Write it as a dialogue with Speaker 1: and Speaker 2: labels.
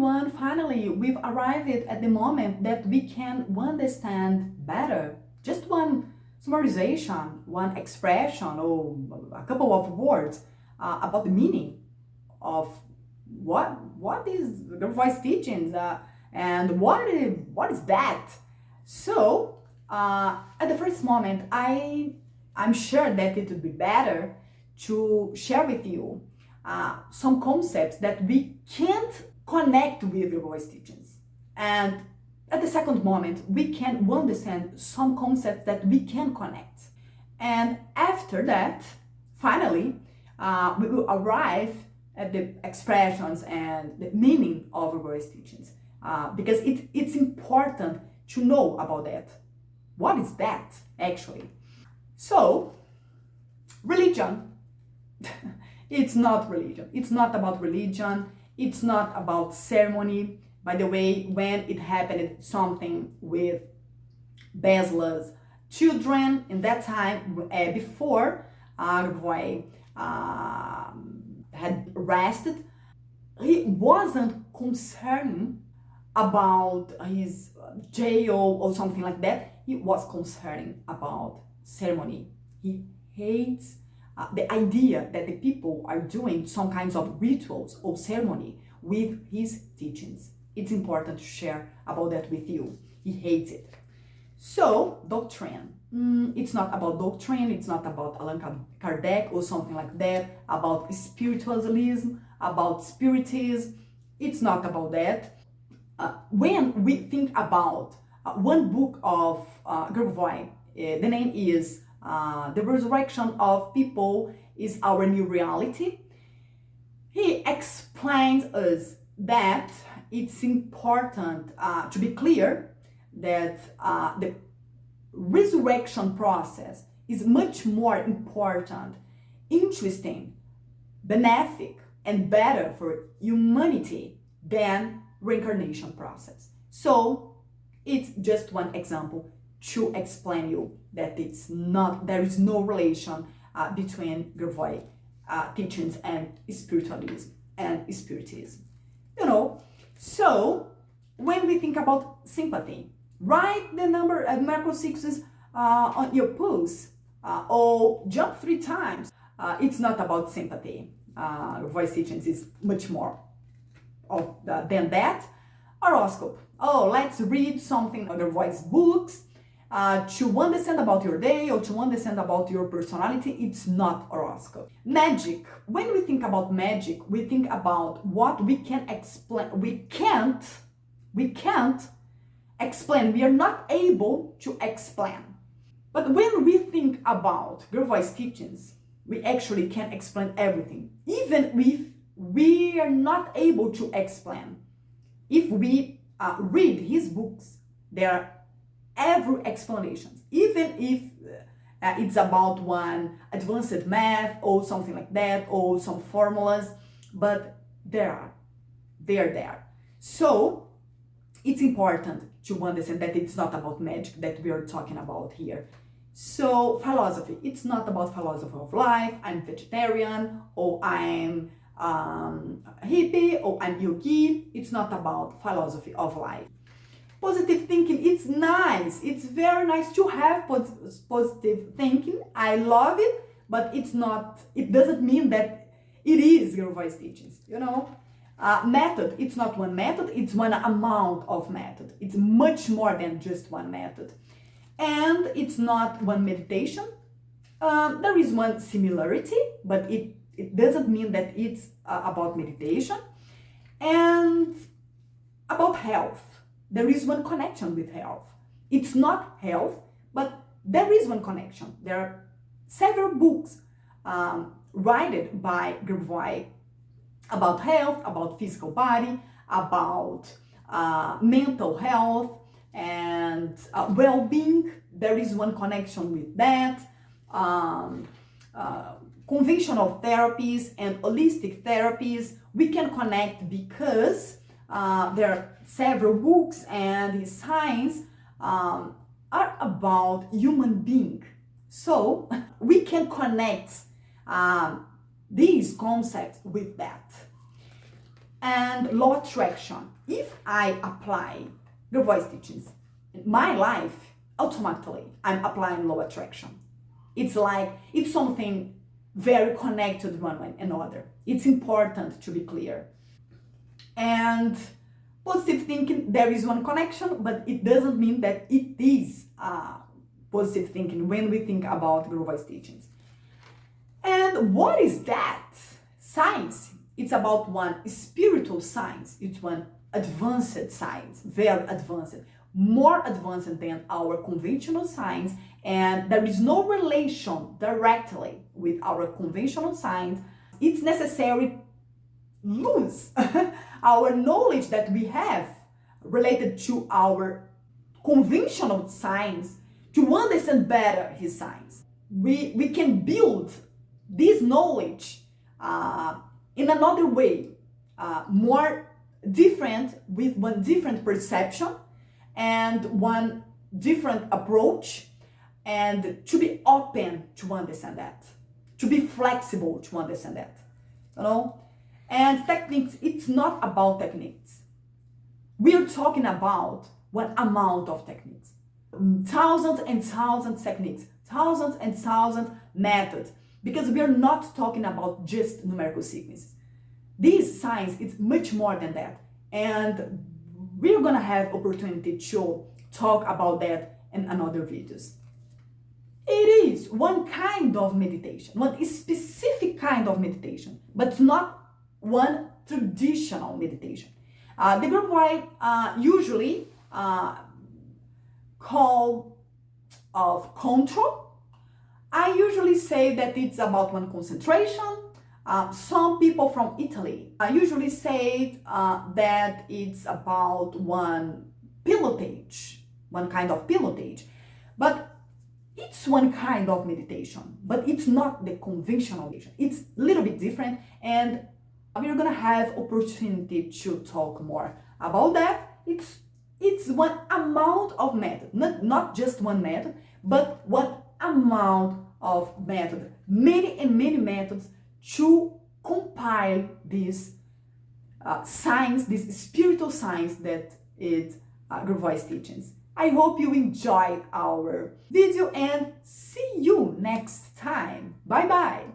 Speaker 1: everyone, finally, we've arrived at the moment that we can understand better just one summarization, one expression, or a couple of words about the meaning of what is Grabovoi teachings and what is that. So at the first moment, I'm sure that it would be better to share with you some concepts that we can't connect with Grabovoi teachings, and at the second moment we can understand some concepts that we can connect, and after that, finally, we will arrive at the expressions and the meaning of Grabovoi teachings, because it's important to know about that. What is that actually? So, religion. It's not religion. It's not about religion. It's not about ceremony. By the way, when it happened something with Besla's children in that time, before Grabovoi had arrested, he wasn't concerned about his jail or something like that. He was concerned about ceremony. He hates the idea that the people are doing some kinds of rituals or ceremony with his teachings. It's important to share about that with you. He hates it. So, doctrine. It's not about doctrine, it's not about Allan Kardec or something like that, about spiritualism, about spiritism. It's not about that. When we think about one book of Grabovoi, the name is The Resurrection of People is Our New Reality. He explains us that it's important to be clear that the resurrection process is much more important, interesting, benefic, and better for humanity than reincarnation process. So it's just one example to explain you that there is no relation between Grabovoi teachings and spiritualism and spiritism. So when we think about sympathy, write the number 6 on your pulse, or jump 3 times. It's not about sympathy. Grabovoi teachings is much more than that. Horoscope. Oh, let's read something on Grabovoi books to understand about your day or to understand about your personality. It's not horoscope. Magic. When we think about magic, we think about what we can explain. We can't explain. We are not able to explain. But when we think about Grabovoi teachings, we actually can explain everything, even if we are not able to explain. If we read his books, there are every explanations, even if it's about one advanced math or something like that, or some formulas, but they are there. So it's important to understand that it's not about magic that we are talking about here. So philosophy, it's not about philosophy of life. I'm vegetarian, or I'm hippie, or I'm yogi. It's not about philosophy of life. Positive thinking, it's nice. It's very nice to have positive thinking. I love it, but it doesn't mean that it is Grabovoi teachings, Method, it's not one method, it's one amount of method. It's much more than just one method. And it's not one meditation. There is one similarity, but it doesn't mean that it's about meditation. And about health. There is one connection with health. It's not health, but there is one connection. There are several books written by Grabovoi about health, about physical body, about mental health and well-being. There is one connection with that. Conventional therapies and holistic therapies, we can connect because there are several books, and his science are about human being. So we can connect these concepts with that. and law of attraction. If I apply Grabovoi teachings in my life, automatically I'm applying law of attraction. It's like, it's something very connected one way another. It's important to be clear. And positive thinking, there is one connection, but it doesn't mean that it is positive thinking when we think about Grabovoi teachings. And what is that? Science. It's about one spiritual science. It's one advanced science, very advanced, more advanced than our conventional science, and there is no relation directly with our conventional science. It's necessary lose our knowledge that we have related to our conventional science to understand better his science. We can build this knowledge in another way, more different, with one different perception and one different approach, and to be open to understand that, to be flexible to understand that, you know. And techniques, it's not about techniques. We're talking about what amount of techniques, thousands and thousands techniques, thousands and thousands methods, because we are not talking about just numerical sequences. This science is much more than that, and we're gonna have opportunity to talk about that in another videos. It is one kind of meditation, one specific kind of meditation, but not one traditional meditation. The Grabovoi usually call of control. I usually say that it's about one concentration. Some people from Italy usually say that it's about one pilotage, one kind of pilotage. But it's one kind of meditation, but it's not the conventional meditation. It's a little bit different, and we're gonna have opportunity to talk more about that. It's one amount of method, not just one method, but what amount of method, many and many methods to compile this science, this spiritual science that is Grabovoi teachings. I hope you enjoyed our video and see you next time. Bye bye.